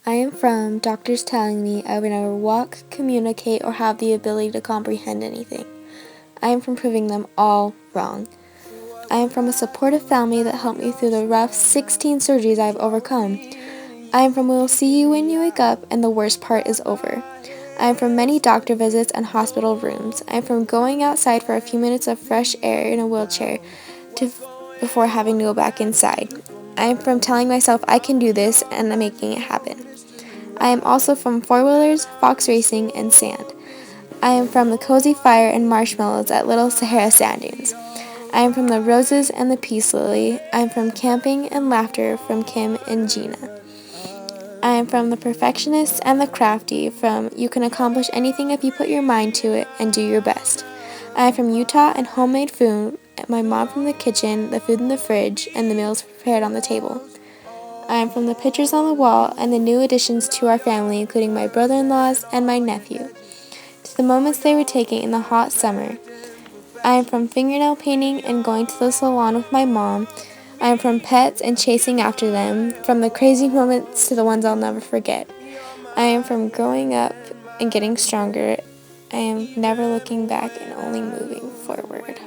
I am from doctors telling me I would never walk, communicate, or have the ability to comprehend anything. I am from proving them all wrong. I am from a supportive family that helped me through the rough 16 surgeries I have overcome. I am from we'll see you when you wake up and the worst part is over. I am from many doctor visits and hospital rooms. I am from going outside for a few minutes of fresh air in a wheelchair before having to go back inside. I am from telling myself I can do this and making it happen. I am also from four-wheelers, fox racing, and sand. I am from the cozy fire and marshmallows at Little Sahara Sand Dunes. I am from the roses and the peace lily. I am from camping and laughter from Kim and Gina. I am from the perfectionists and the crafty, from you can accomplish anything if you put your mind to it and do your best. I am from Utah and homemade food, my mom from the kitchen, the food in the fridge, and the meals prepared on the table. I am from the pictures on the wall and the new additions to our family, including my brother-in-laws and my nephew, to the moments they were taking in the hot summer. I am from fingernail painting and going to the salon with my mom. I am from pets and chasing after them, from the crazy moments to the ones I'll never forget. I am from growing up and getting stronger. I am never looking back and only moving forward.